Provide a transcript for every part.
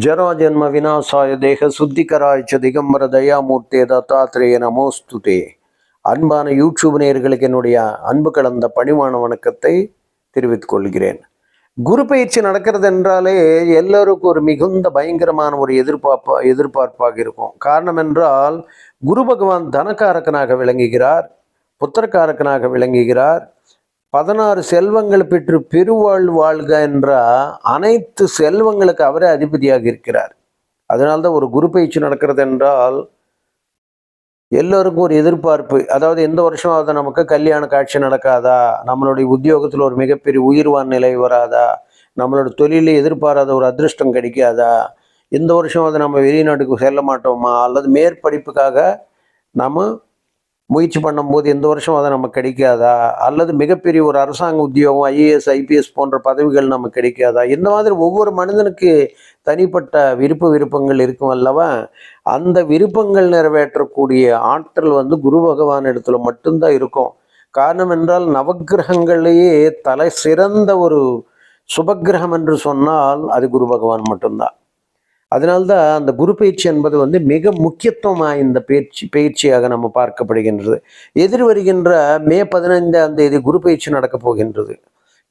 जरा जन्म विनाशाय देह சுத்திகராய திகம்பர தயாமூர்த்தே தத்தாத்ரேய நமோஸ்துதே. அன்பான யூடியூப் நேயர்களுக்கு என்னுடைய அன்பு கலந்த பணிவான வணக்கத்தை தெரிவித்துக் கொள்கிறேன். குரு பயிற்சி நடக்கிறது என்றாலே எல்லோருக்கும் ஒரு மிகுந்த பயங்கரமான ஒரு எதிர்பார்ப்பாக இருக்கும். காரணம் என்றால் குரு பகவான் தனக்காரகனாக விளங்குகிறார், புத்திரக்காரகனாக விளங்குகிறார். 16 செல்வங்கள் பெற்று பெருவாழ் வாழ்க என்ற அனைத்து செல்வங்களுக்கு அவரே அதிபதியாக இருக்கிறார். அதனால்தான் ஒரு குரு பயிற்சி நடக்கிறது என்றால் எல்லோருக்கும் ஒரு எதிர்பார்ப்பு. அதாவது எந்த வருஷம் அதை நமக்கு கல்யாண காட்சி நடக்காதா, நம்மளுடைய உத்தியோகத்தில் ஒரு மிகப்பெரிய உயர்வான நிலை வராதா, நம்மளோட தொழிலில் எதிர்பாராத ஒரு அதிர்ஷ்டம் கிடைக்காதா, இந்த வருஷம் அதை நம்ம வெளிநாட்டுக்கு செல்ல மாட்டோமா, அல்லது மேற்படிப்புக்காக நம்ம முயற்சி பண்ணும்போது எந்த வருஷம் அதை நமக்கு கிடைக்காதா, அல்லது மிகப்பெரிய ஒரு அரசாங்க உத்தியோகம் ஐஏஎஸ் ஐபிஎஸ் போன்ற பதவிகள் நமக்கு கிடைக்காதா, இந்த மாதிரி ஒவ்வொரு மனிதனுக்கு தனிப்பட்ட விருப்பங்கள் இருக்கும் அல்லவா. அந்த விருப்பங்கள் நிறைவேற்றக்கூடிய ஆற்றல் குரு பகவான் இடத்துல மட்டும்தான் இருக்கும். காரணம் என்றால் நவக்கிரகங்களையே தலை சிறந்த ஒரு சுபக்கிரகம் என்று சொன்னால் அது குரு பகவான் மட்டும்தான். அதனால்தான் அந்த குரு பயிற்சி என்பது மிக முக்கியத்துவமாக இந்த பயிற்சியாக நம்ம பார்க்கப்படுகின்றது. எதிர் வருகின்ற மே 15ஆம் தேதி குரு பயிற்சி நடக்க போகின்றது.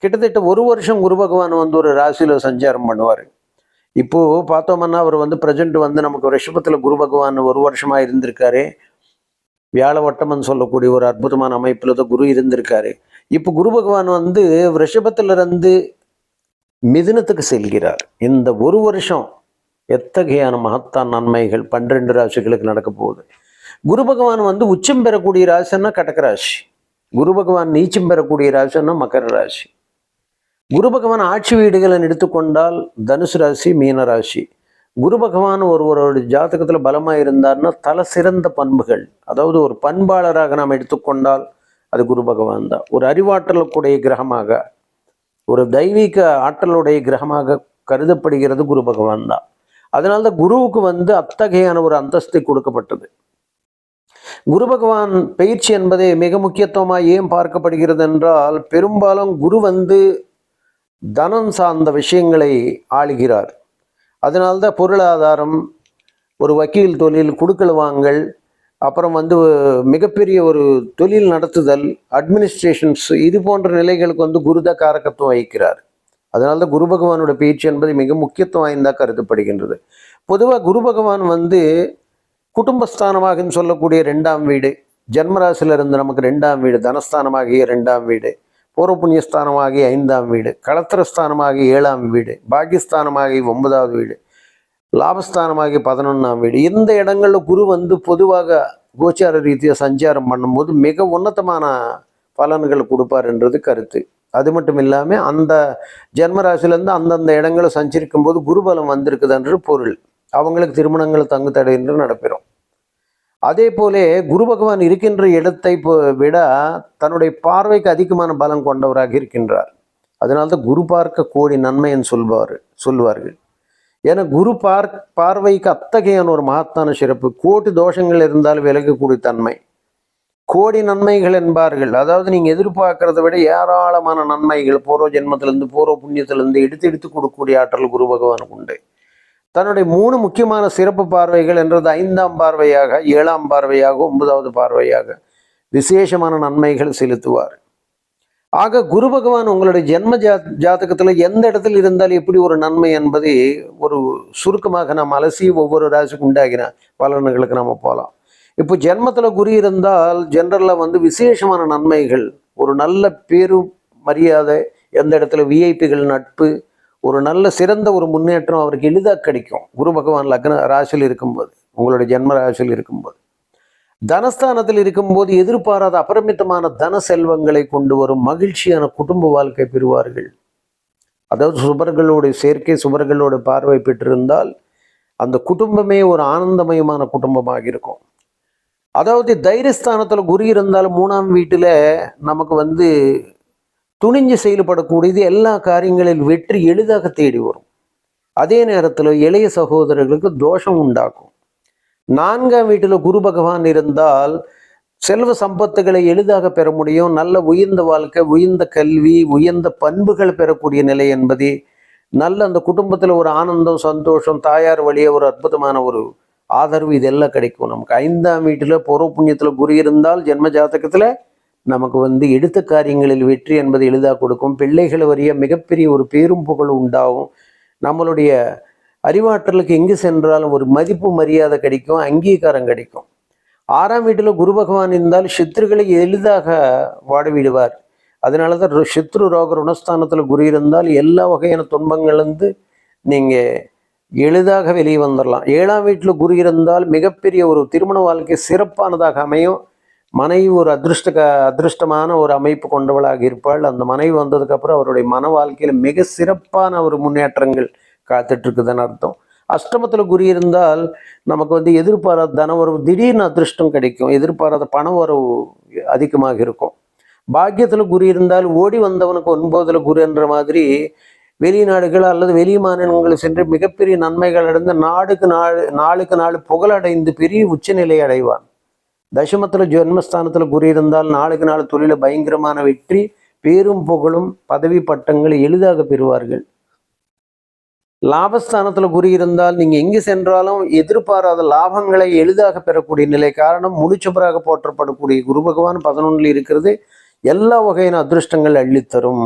கிட்டத்தட்ட ஒரு வருஷம் குரு பகவான் ஒரு ராசியில் சஞ்சாரம் பண்ணுவார். இப்போது பார்த்தோம்னா அவர் பிரசன்ட் நமக்கு ரிஷபத்தில் குரு பகவான் ஒரு வருஷமாக இருந்திருக்காரு. வியாழ வட்டம்னு சொல்லக்கூடிய ஒரு அற்புதமான அமைப்பில் தான் குரு இருந்திருக்காரு. இப்போ குரு பகவான் ரிஷபத்திலிருந்து மிதுனத்துக்கு செல்கிறார். இந்த ஒரு வருஷம் எத்தகையான மகத்தான் நன்மைகள் 12 ராசிகளுக்கு நடக்க போகுது. குரு பகவான் உச்சம் பெறக்கூடிய ராசின்னா கடக ராசி, குரு பகவான் நீச்சம் பெறக்கூடிய ராசின்னா மகர ராசி. குரு பகவான் ஆட்சி வீடுகளை எடுத்துக்கொண்டால் தனுசு ராசி, மீன ராசி. குரு பகவான் ஒருவரோட ஜாதகத்தில் பலமாக இருந்தார்னா தலை சிறந்த பண்புகள், அதாவது ஒரு பண்பாளராக நாம் எடுத்துக்கொண்டால் அது குரு பகவான் தான். ஒரு அறிவாற்றலுக்குடைய கிரகமாக, ஒரு தெய்வீக ஆற்றலுடைய கிரகமாக கருதப்படுகிறது குரு பகவான் தான். அதனால்தான் குருவுக்கு அத்தகையான ஒரு அந்தஸ்து கொடுக்கப்பட்டது. குரு பகவான் பயிற்சி என்பதே மிக முக்கியத்துவமாக ஏன் பார்க்கப்படுகிறது என்றால், பெரும்பாலும் குரு தனம் சார்ந்த விஷயங்களை ஆளுகிறார். அதனால்தான் பொருளாதாரம், ஒரு வக்கீல் தொழில், குடுக்கல் வாங்கல், அப்புறம் மிகப்பெரிய ஒரு தொழில் நடத்துதல், அட்மினிஸ்ட்ரேஷன்ஸ், இது போன்ற நிலைகளுக்கு குருத காரகத்துவம் வகிக்கிறார். அதனால்தான் குரு பகவானோட பயிற்சி என்பது மிக முக்கியத்துவம் வாய்ந்ததாக கருதப்படுகின்றது. பொதுவாக குரு பகவான் குடும்பஸ்தானமாக சொல்லக்கூடிய 2ஆம் வீடு, ஜன்மராசிலிருந்து நமக்கு 2ஆம் வீடு, தனஸ்தானமாகிய 2ஆம் வீடு, பூர்வ புண்ணியஸ்தானமாகிய 5ஆம் வீடு, களத்திரஸ்தானமாகிய 7ஆம் வீடு, பாகிஸ்தானமாகிய 9வது வீடு, லாபஸ்தானமாகிய 11ஆம் வீடு. இந்த இடங்களில் குரு பொதுவாக கோச்சார ரீதியாக சஞ்சாரம் பண்ணும்போது மிக உன்னதமான பலன்கள் கொடுப்பார் என்றது கருத்து. அது மட்டும் இல்லாமல் அந்த ஜென்மராசிலேருந்து அந்தந்த இடங்களை சஞ்சரிக்கும் போது குருபலம் வந்திருக்குது என்று பொருள். அவங்களுக்கு திருமணங்கள் தங்கு தடை என்று நடப்பெறும். அதே போல குரு பகவான் இருக்கின்ற இடத்தை விட தன்னுடைய பார்வைக்கு அதிகமான பலம் கொண்டவராக இருக்கின்றார். அதனால்தான் குரு பார்க்க கோடி நன்மைன்னு சொல்வார்கள். ஏன்னா குரு பார்வைக்கு அத்தகையான ஒரு மகத்தான சிறப்பு. கோடி தோஷங்கள் இருந்தால் விலகக்கூடிய தன்மை, கோடி நன்மைகள் என்பார்கள். அதாவது நீங்கள் எதிர்பார்க்கறத விட ஏராளமான நன்மைகள் பூர்வ ஜென்மத்திலிருந்து, பூர்வ புண்ணியத்திலிருந்து எடுத்து கொடுக்கக்கூடிய ஆற்றல் குரு பகவானுக்கு உண்டு. தன்னுடைய 3 முக்கியமான சிறப்பு பார்வைகள் என்றது 5ஆம் பார்வையாக, 7ஆம் பார்வையாக, 9வது பார்வையாக விசேஷமான நன்மைகள் செலுத்துவார். ஆக குரு பகவான் உங்களுடைய ஜென்ம ஜாதகத்தில் எந்த இடத்தில் இருந்தால் எப்படி ஒரு நன்மை என்பதை ஒரு சுருக்கமாக நாம் அலசி ஒவ்வொரு ராசிக்கு உண்டாகின பலன்களுக்கு நம்ம போகலாம். இப்போ ஜென்மத்தில் குரு இருந்தால் ஜென்ரலில் விசேஷமான நன்மைகள், ஒரு நல்ல பேரு மரியாதை, எந்த இடத்துல விஐபிகள் நட்பு, ஒரு நல்ல சிறந்த ஒரு முன்னேற்றம் அவருக்கு எளிதாக கிடைக்கும். குரு பகவான் லக்ன ராசியில் இருக்கும்போது, உங்களுடைய ஜென்ம ராசியில் இருக்கும்போது. தனஸ்தானத்தில் இருக்கும்போது எதிர்பாராத அபரிமிதமான தன செல்வங்களை கொண்டு வரும் மகிழ்ச்சியான குடும்ப வாழ்க்கை பெறுவார்கள். அதாவது சுபர்களுடைய சேர்க்கை, சுபர்களோட பார்வை பெற்றிருந்தால் அந்த குடும்பமே ஒரு ஆனந்தமயமான குடும்பமாக இருக்கும். அதாவது தைரியஸ்தானத்தில் குரு இருந்தாலும் 3ஆம் வீட்டில் நமக்கு துணிஞ்சு செயல்படக்கூடியது, எல்லா காரியங்களில் வெற்றி எளிதாக தேடி வரும். அதே நேரத்தில் இளைய சகோதரர்களுக்கு தோஷம் உண்டாக்கும். 4ஆம் வீட்டில் குரு பகவான் இருந்தால் செல்வ சம்பத்துகளை எளிதாக பெற முடியும். நல்ல உயர்ந்த வாழ்க்கை, உயர்ந்த கல்வி, உயர்ந்த பண்புகள் பெறக்கூடிய நிலை என்பது நல்ல அந்த குடும்பத்தில் ஒரு ஆனந்தம், சந்தோஷம், தாயார் வழியே ஒரு அற்புதமான ஒரு ஆதரவு இதெல்லாம் கிடைக்கும். நமக்கு 5ஆம் வீட்டில் பூர்வ புண்ணியத்தில் குரு இருந்தால் ஜென்ம ஜாதகத்தில் நமக்கு எடுத்த காரியங்களில் வெற்றி என்பது எளிதாக கொடுக்கும். பிள்ளைகள் வழிய மிகப்பெரிய ஒரு பேரும் புகழ் உண்டாகும். நம்மளுடைய அறிவாற்றலுக்கு எங்கு சென்றாலும் ஒரு மதிப்பு மரியாதை கிடைக்கும், அங்கீகாரம் கிடைக்கும். 6ஆம் வீட்டில் குரு பகவான் இருந்தால் சத்துருக்களை எளிதாக வாடவிடுவார். அதனால தான் சத்ரு ரோக ருணஸ்தானத்தில் குரு இருந்தால் எல்லா வகையான துன்பங்கள்லேருந்து நீங்கள் எளிதாக வெளியே வந்துடலாம். 7ஆம் வீட்டில் குரு இருந்தால் மிகப்பெரிய ஒரு திருமண வாழ்க்கை சிறப்பானதாக அமையும். மனைவி ஒரு அதிருஷ்டமான ஒரு அமைப்பு கொண்டவளாக இருப்பாள். அந்த மனைவி வந்ததுக்கப்புறம் அவருடைய மன வாழ்க்கையில் மிக சிறப்பான ஒரு முன்னேற்றங்கள் காத்துட்ருக்குதுன்னு அர்த்தம். அஷ்டமத்தில் குரு இருந்தால் நமக்கு எதிர்பாராத தன வரவு, திடீர்னு அதிருஷ்டம் கிடைக்கும், எதிர்பாராத பண வரவு அதிகமாக இருக்கும். பாக்கியத்தில் குரு இருந்தால் ஓடி வந்தவனுக்கு 9ல் குரு என்ற மாதிரி வெளிநாடுகள் அல்லது வெளி மாநிலங்கள் சென்று மிகப்பெரிய நன்மைகள் அடைந்து நாளுக்கு நாள் புகழடைந்து பெரிய உச்சநிலை அடைவான். தசமத்தில் ஜென்மஸ்தானத்தில் குரு இருந்தால் நாளுக்கு நாள் தொழில பயங்கரமான வெற்றி, பேரும் புகழும் பதவி பட்டங்களை எளிதாக பெறுவார்கள். லாபஸ்தானத்தில் குரு இருந்தால் நீங்கள் எங்கு சென்றாலும் எதிர்பாராத லாபங்களை எளிதாக பெறக்கூடிய நிலை. காரணம், முழுச்சபராக போற்றப்படக்கூடிய குரு பகவான் 11ல் இருக்கிறது. எல்லா வகையான அதிருஷ்டங்கள் அள்ளித்தரும்.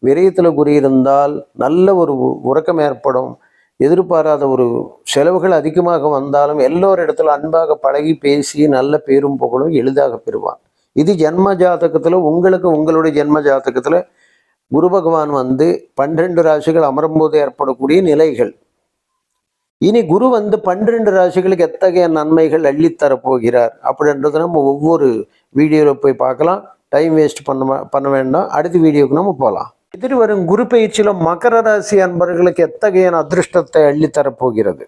விரயத்தில் குரு இருந்தால் நல்ல ஒரு உறக்கம் ஏற்படும். எதிர்பாராத ஒரு செலவுகள் அதிகமாக வந்தாலும் எல்லோரிடத்துல அன்பாக பழகி பேசி நல்ல பேரும் புகழும் எளிதாக பெறுவான். இது ஜென்ம ஜாதகத்தில் உங்களுடைய ஜென்ம ஜாதகத்தில் குரு பகவான் 12 ராசிகள் அமரும்போது ஏற்படக்கூடிய நிலைகள். இனி குரு 12 ராசிகளுக்கு எத்தகைய நன்மைகள் அள்ளித்தரப்போகிறார் அப்படின்றது நம்ம ஒவ்வொரு வீடியோவில் போய் பார்க்கலாம். டைம் வேஸ்ட் பண்ண வேண்டாம். அடுத்த வீடியோவுக்கு நம்ம போகலாம். எதிர்வரும் குரு பயிற்சியில் மகர ராசி அன்பர்களுக்கு எத்தகைய அதிருஷ்டத்தை அள்ளித்தரப்போகிறது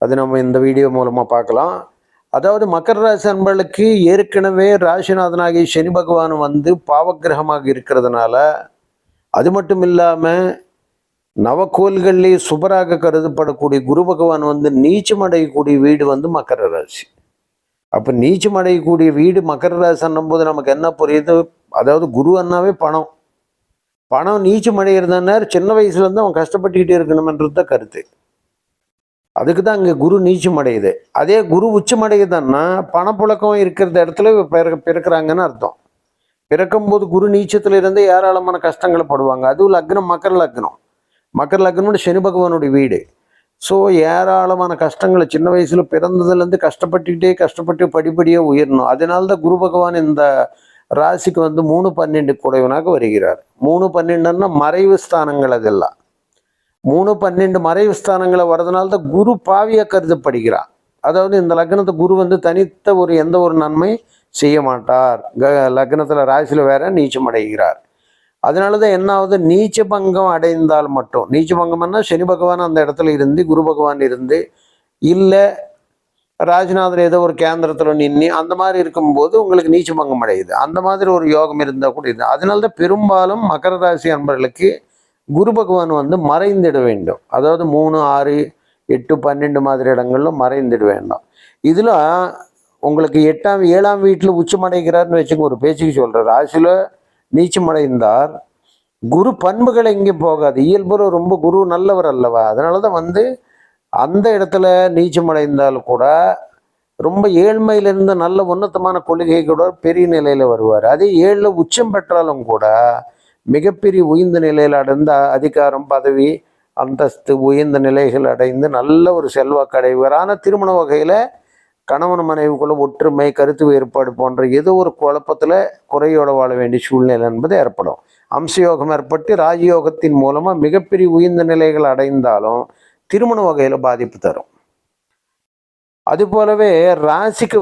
அது நம்ம இந்த வீடியோ மூலமாக பார்க்கலாம். அதாவது மகர ராசி அன்பர்களுக்கு ஏற்கனவே ராசிநாதனாகிய சனி பகவான் பாவக்கிரகமாக இருக்கிறதுனால, அது மட்டும் இல்லாமல் நவக்கோள்களிலே சுபராக கருதப்படக்கூடிய குரு பகவான் நீச்சமடையக்கூடிய வீடு மகர ராசி. அப்போ நீச்சமடையக்கூடிய வீடு மகர ராசி அன்னும்போது நமக்கு என்ன புரியுது? அதாவது குரு அண்ணாவே பணம் நீச்சமடைகிறதுனா சின்ன வயசுலேருந்து அவன் கஷ்டப்பட்டுக்கிட்டே இருக்கணும்ன்றது தான் கருத்து. அதுக்கு தான் அங்கே குரு நீச்சமடையுது. அதே குரு உச்சமடையுதுன்னா பணப்புழக்கம் இருக்கிற இடத்துல பிறக்கிறாங்கன்னு அர்த்தம். பிறக்கும்போது குரு நீச்சத்தில் இருந்து ஏராளமான கஷ்டங்களை படுவாங்க. அதுவும் லக்னம் மகர லக்னம்னு சனி பகவானுடைய வீடு. ஸோ ஏராளமான கஷ்டங்களை சின்ன வயசில் பிறந்ததுலேருந்து கஷ்டப்பட்டு படிப்படியாக உயரணும். அதனால்தான் குரு பகவான் இந்த ராசிக்கு 3-12 குடைவனாக வருகிறார். 3-12ன்னா மறைவு ஸ்தானங்கள். அதெல்லாம் 3-12 மறைவு ஸ்தானங்களை வர்றதுனால்தான் குரு பாவியாக கருதப்படுகிறார். அதாவது இந்த லக்னத்தை குரு தனித்த எந்த ஒரு நன்மை செய்ய மாட்டார். லக்னத்தில் ராசியில் வேற நீச்சம் அடைகிறார். அதனால தான் என்ன ஆகுது? நீச்ச பங்கம் அடைந்தால் மட்டும், நீச்ச பங்கம்னா சனி பகவான் அந்த இடத்துல இருந்து குரு பகவான் இருந்து இல்லை ராஜநாதர் ஏதோ ஒரு கேந்திரத்தில் நின்று அந்த மாதிரி இருக்கும்போது உங்களுக்கு நீச்ச பங்கம் அடையுது. அந்த மாதிரி ஒரு யோகம் இருந்தால் கூட இது. அதனால தான் பெரும்பாலும் மகர ராசி அன்பர்களுக்கு குரு பகவான் மறைந்திட வேண்டும். அதாவது 3, 6, 8, 12 மாதிரி இடங்கள்ல மறைந்திட வேண்டும். இதில் உங்களுக்கு 8ஆம் 7ஆம் வீட்டில் உச்சமடைகிறார்னு வச்சுங்க, ஒரு பேச்சுக்கு சொல்கிறார். ராசியில் நீச்சமடைந்தார் குரு பண்புகளை எங்கேயும் போகாது. இயல்புற ரொம்ப குரு நல்லவர் அல்லவா? அதனால தான் அந்த இடத்துல நீச்சமடைந்தால் கூட ரொம்ப ஏழ்மையிலிருந்து நல்ல உன்னதமான கொள்கை கூட பெரிய நிலையில் வருவார். அதே 7ல் உச்சம் பெற்றாலும் கூட மிகப்பெரிய உயர்ந்த நிலையில் அடைந்த அதிகாரம், பதவி, அந்தஸ்து, உயர்ந்த நிலைகள் அடைந்து நல்ல ஒரு செல்வாக்கு அடைவார். ஆனால் திருமண வகையில் கணவன் மனைவிக்குள்ள ஒற்றுமை, கருத்து வேறுபாடு போன்ற ஏதோ ஒரு குழப்பத்தில் குறையோடு வாழ வேண்டிய சூழ்நிலை என்பது ஏற்படும். அம்சயோகம் ஏற்பட்டு ராஜயோகத்தின் மூலமாக மிகப்பெரிய உயர்ந்த நிலைகள் அடைந்தாலும் திருமண வகையில் பாதிப்பு தரும். அது போலவே ராசிக்கு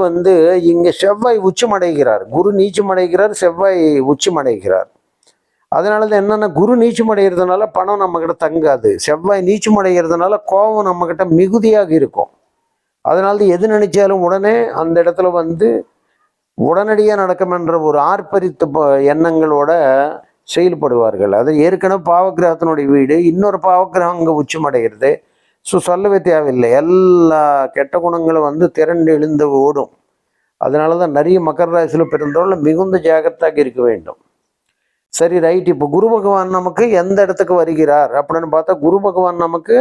இங்கே செவ்வாய் உச்சமடைகிறார். குரு நீச்சமடைகிறார், செவ்வாய் உச்சமடைகிறார். அதனால தான் என்னென்னா, குரு நீச்சமடைகிறதுனால பணம் நம்மக்கிட்ட தங்காது. செவ்வாய் நீச்சமடைகிறதுனால கோபம் நம்மக்கிட்ட மிகுதியாக இருக்கும். அதனால தான் எது நினைச்சாலும் உடனே அந்த இடத்துல உடனடியாக நடக்கும் என்ற ஒரு ஆர்ப்பரித்த எண்ணங்களோட செயல்படுவார்கள். அது ஏற்கனவே பாவக்கிரகத்தினுடைய வீடு, இன்னொரு பாவக்கிரகம் அங்கே உச்சமடைகிறது. ஸோ சொல்லவே தேவையில்லை. எல்லா கெட்ட குணங்களும் திரண்டு எழுந்து ஓடும். அதனால தான் நிறைய மகர ராசியில் பிறந்தவர்கள் மிகுந்த ஜாகிரதையாக இருக்க வேண்டும். சரி, ரைட். இப்போ குரு பகவான் நமக்கு எந்த இடத்துக்கு வருகிறார் அப்படின்னு பார்த்தா, குரு பகவான் நமக்கு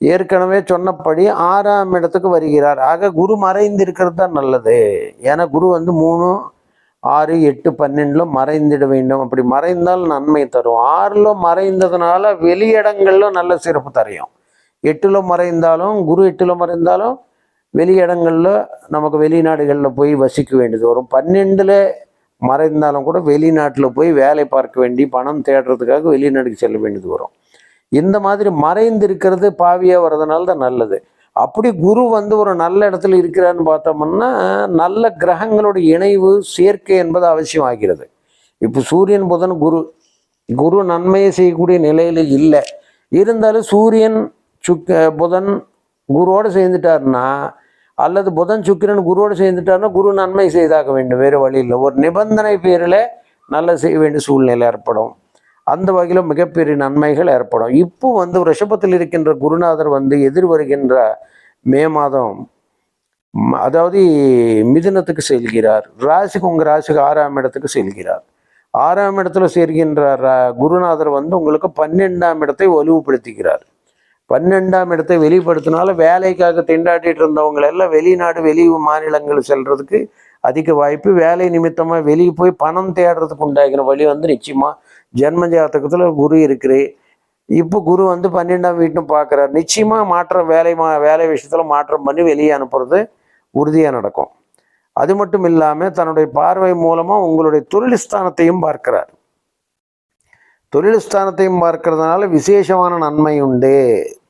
ஏற்கனவே சொன்னபடி 6ஆம் இடத்துக்கு வருகிறார். ஆக குரு மறைந்து இருக்கிறது தான் நல்லது. ஏன்னா குரு 3, 6, 8, 12 மறைந்திட வேண்டும். அப்படி மறைந்தால் நன்மை தரும். 6ல் மறைந்ததுனால வெளியிடங்கள்ல நல்ல சிறப்பு தரையும். 8ல் மறைந்தாலும், குரு 8ல் மறைந்தாலும் வெளியிடங்கள்ல நமக்கு வெளிநாடுகளில் போய் வசிக்க வேண்டியது வரும். 12ல் மறைந்தாலும் கூட வெளிநாட்டில் போய் வேலை பார்க்க வேண்டி பணம் தேடுறதுக்காக வெளிநாட்டுக்கு செல்ல வேண்டியது வரும். இந்த மாதிரி மறைந்து இருக்கிறது பாவியாக வர்றதுனால தான் நல்லது. அப்படி குரு ஒரு நல்ல இடத்துல இருக்கிறான்னு பார்த்தோம்னா, நல்ல கிரகங்களோட இணைவு சேர்க்கை என்பது அவசியம் ஆகிறது. இப்போ சூரியன் புதன் குரு நன்மையை செய்யக்கூடிய நிலையில் இல்லை. இருந்தாலும் சூரியன் புதன் குருவோடு சேர்ந்துட்டாருன்னா, அல்லது புதன் சுக்கிரன் குருவோடு சேர்ந்துட்டாருன்னா குரு நன்மை செய்தாக வேண்டும். வேறு வழி இல்லை. ஒரு நிபந்தனை பேரில் நல்ல செய்ய வேண்டிய சூழ்நிலை ஏற்படும். அந்த வகையில் மிகப்பெரிய நன்மைகள் ஏற்படும். இப்போ ரிஷபத்தில் இருக்கின்ற குருநாதர் எதிர் வருகின்ற மே மாதம், அதாவது மிதுனத்துக்கு செல்கிறார். உங்கள் ராசிக்கு 6ஆம் இடத்துக்கு செல்கிறார். 6ஆம் இடத்துல சேர்கின்ற குருநாதர் உங்களுக்கு 12ஆம் இடத்தை வலுவுபடுத்துகிறார். 12ஆம் இடத்தை வெளிப்படுத்தினால வேலைக்காக திண்டாடிட்டு இருந்தவங்களெல்லாம் வெளிநாடு வெளி மாநிலங்கள் செல்றதுக்கு அதிக வாய்ப்பு. வேலை நிமித்தமாக வெளியே போய் பணம் தேடுறதுக்கு உண்டாகிற வழி நிச்சயமாக ஜென்ம ஜாதகத்தில் குரு இருக்குது. இப்போ குரு 12ஆம் வீட்டும் பார்க்குறாரு. நிச்சயமாக மாற்றம் வேலை விஷயத்தில் மாற்றம் பண்ணி வெளியே அனுப்புறது உறுதியாக நடக்கும். அது மட்டும் இல்லாமல் தன்னுடைய பார்வை மூலமாக உங்களுடைய தொழில் ஸ்தானத்தையும் பார்க்கிறார். தொழில் ஸ்தானத்தையும் பார்க்கறதுனால விசேஷமான நன்மை உண்டு.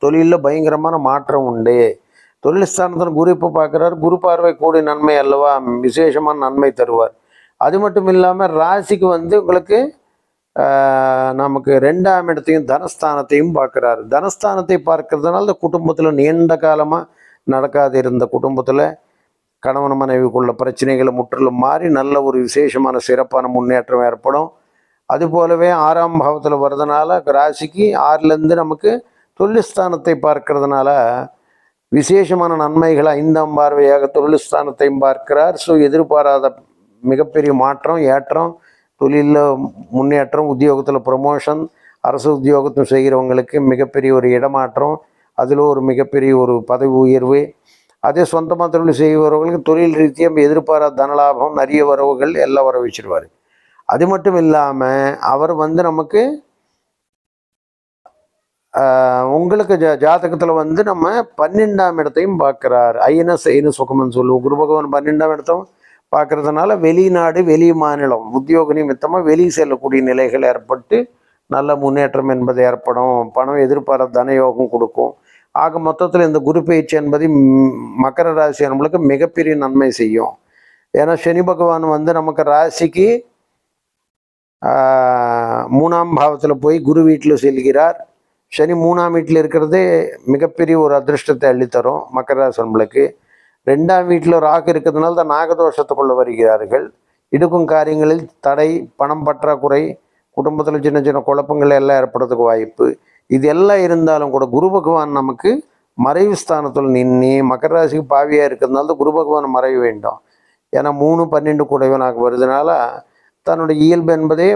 தொழிலில் பயங்கரமான மாற்றம் உண்டு. தொழில் ஸ்தானத்தில் குரு இப்போ பார்க்குறாரு. குரு பார்வை கூடிய நன்மை அல்லவா, விசேஷமான நன்மை தருவார். அது மட்டும் இல்லாமல் ராசிக்கு உங்களுக்கு நமக்கு 2ஆம் இடத்தையும் தனஸ்தானத்தையும் பார்க்குறாரு. தனஸ்தானத்தை பார்க்கறதுனால இந்த குடும்பத்தில் நீண்ட காலமாக நடக்காது இருந்த குடும்பத்தில் கணவன் மனைவிக்குள்ள பிரச்சனைகளை முற்றிலும் மாறி நல்ல ஒரு விசேஷமான சிறப்பான முன்னேற்றம் ஏற்படும். அது போலவே 6ஆம் பாவத்தில் வர்றதுனால ராசிக்கு 6லேருந்து நமக்கு தொழில் ஸ்தானத்தை பார்க்கறதுனால விசேஷமான நன்மைகள் 5ஆம் பார்வையாக தொழில் ஸ்தானத்தையும் பார்க்கிறார். ஸோ எதிர்பாராத மிகப்பெரிய மாற்றம், ஏற்றம், தொழிலில் முன்னேற்றம், உத்தியோகத்தில் ப்ரமோஷன், அரசு உத்தியோகத்தில் செய்கிறவங்களுக்கு மிகப்பெரிய ஒரு இடமாற்றம், அதில் ஒரு மிகப்பெரிய ஒரு பதவி உயர்வு. அதே சொந்தமாக தொழில் செய்கிறவர்களுக்கு தொழில் ரீதியாக எதிர்பாராத தனலாபம், நிறைய வரவுகள் எல்லாம் வர வச்சிருவார். அது மட்டும் இல்லாமல் அவர் நமக்கு உங்களுக்கு ஜாதகத்தில் நம்ம 12ஆம் இடத்தையும் பார்க்குறார். ஐன சுகம்னு சொல்லுவோம். குரு பகவான் 12ஆம் இடத்தையும் பார்க்கறதுனால வெளிநாடு வெளி மாநிலம் உத்தியோக நிமித்தமாக வெளியே செல்லக்கூடிய நிலைகள் ஏற்பட்டு நல்ல முன்னேற்றம் என்பது ஏற்படும். பணம் எதிர்பாராத தனயோகம் கொடுக்கும். ஆக மொத்தத்தில் இந்த குரு பயிற்சி என்பது மகர ராசி நம்மளுக்கு மிகப்பெரிய நன்மை செய்யும். ஏன்னா சனி பகவான் நமக்கு ராசிக்கு 3ஆம் பாவத்தில் போய் குரு வீட்டில் செல்கிறார். சனி 3ஆம் வீட்டில் இருக்கிறதே மிகப்பெரிய ஒரு அதிர்ஷ்டத்தை அள்ளித்தரும் மகர ராசி நம்மளுக்கு. 2ஆம் வீட்டில் ராகு இருக்கிறதுனால தான் நாகதோஷத்துக்குள்ள வருகிறார்கள். இடுக்கும் காரியங்களில் தடை, பணம் பற்றாக்குறை, குடும்பத்தில் சின்ன சின்ன குழப்பங்கள் எல்லாம் ஏற்படுறதுக்கு வாய்ப்பு. இது எல்லாம் இருந்தாலும் கூட குரு பகவான் நமக்கு மறைவு ஸ்தானத்தில் நின்று மகர ராசிக்கு பாவியாக இருக்கிறதுனால தான் குரு பகவான் மறைய வேண்டும். ஏன்னா 3, 12 கூடவனாக வருதுனால தன்னுடைய இயல்பு என்பதே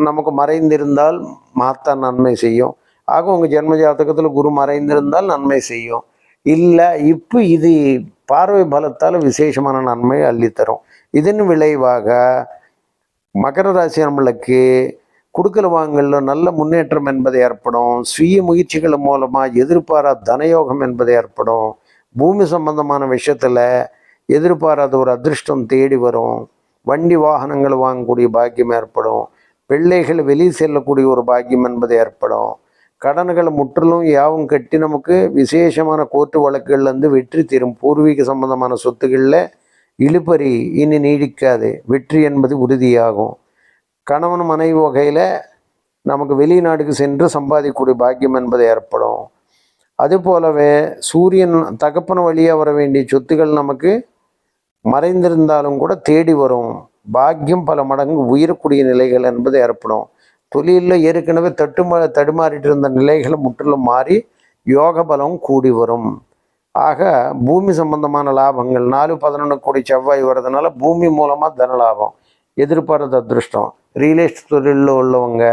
நமக்கு மறைந்திருந்தால் மாற்ற நன்மை செய்யும். ஆக உங்கள் ஜென்ம ஜாதகத்தில் குரு மறைந்திருந்தால் நன்மை செய்யும். இல்லை இப்போ இது பார்வை பலத்தால் விசேஷமான நன்மை அள்ளித்தரும். இதன் விளைவாக மகர ராசி நம்மளுக்கு கொடுக்கல் வாங்கல நல்ல முன்னேற்றம் என்பது ஏற்படும். சுய முயற்சிகள் மூலமாக எதிர்பாராத தனயோகம் என்பது ஏற்படும். பூமி சம்பந்தமான விஷயத்தில் எதிர்பாராத ஒரு அதிர்ஷ்டம் தேடி வரும். வண்டி வாகனங்கள் வாங்கக்கூடிய பாக்கியம் ஏற்படும். பிள்ளைகள் வெளியே செல்லக்கூடிய ஒரு பாக்கியம் என்பது ஏற்படும். கடன்கள் முற்றிலும் யாவும் கட்டி நமக்கு விசேஷமான கோர்ட்டு வழக்குகள்லேருந்து வெற்றி தரும். பூர்வீக சம்பந்தமான சொத்துக்களில் இழுபறி இனி நீடிக்காது. வெற்றி என்பது உறுதியாகும். கணவன் மனைவி வகையில் நமக்கு வெளிநாடுக்கு சென்று சம்பாதிக்கக்கூடிய பாக்கியம் என்பது ஏற்படும். அதுபோலவே சூரியன் தகப்பன வழியாக வர வேண்டிய சொத்துக்கள் நமக்கு மறைந்திருந்தாலும் கூட தேடி வரும். பாக்கியம் பல மடங்கு உயரக்கூடிய நிலைகள் என்பது ஏற்படும். தொழிலில் ஏற்கனவே தடுமாறிட்டு இருந்த நிலைகளை முற்றிலும் மாறி யோக பலம் கூடி வரும். ஆக பூமி சம்பந்தமான லாபங்கள் 4-11 கோடி செவ்வாய் வர்றதுனால பூமி மூலமாக தன லாபம், எதிர்பார்த்த அதிர்ஷ்டம், ரியல் எஸ்டேட் தொழிலில் உள்ளவங்க,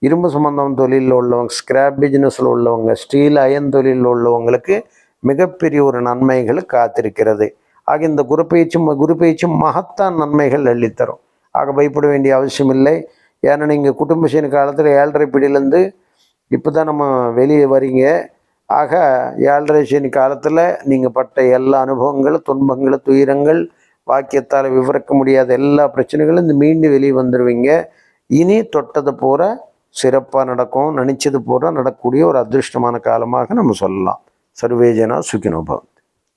இரும்பு சம்பந்தம் தொழிலில் உள்ளவங்க, ஸ்கிராப் பிஸ்னஸில் உள்ளவங்க, ஸ்டீல் அயன் தொழிலில் உள்ளவங்களுக்கு மிகப்பெரிய ஒரு நன்மைகள் காத்திருக்கிறது. ஆக இந்த குரு பயிற்சி மகத்தான் நன்மைகள் அள்ளித்தரும். ஆக பயப்பட வேண்டிய அவசியம் இல்லை. ஏன்னா நீங்கள் குடும்ப சீன காலத்தில் 7.5 பிடியிலேருந்து இப்போ தான் நம்ம வெளியே வரீங்க. ஆக 7.5 சனி காலத்தில் நீங்கள் பட்ட எல்லா அனுபவங்கள், துன்பங்கள், துயரங்கள், வாக்கியத்தால் விவரிக்க முடியாத எல்லா பிரச்சனைகளும் இந்த மீண்டு வெளியே வந்துடுவீங்க. இனி தொட்டது பூரா சிறப்பாக நடக்கும், நினச்சது பூரா நடக்கக்கூடிய ஒரு அதிர்ஷ்டமான காலமாக நம்ம சொல்லலாம். சர்வேஜனா சுகினோ பவந்து.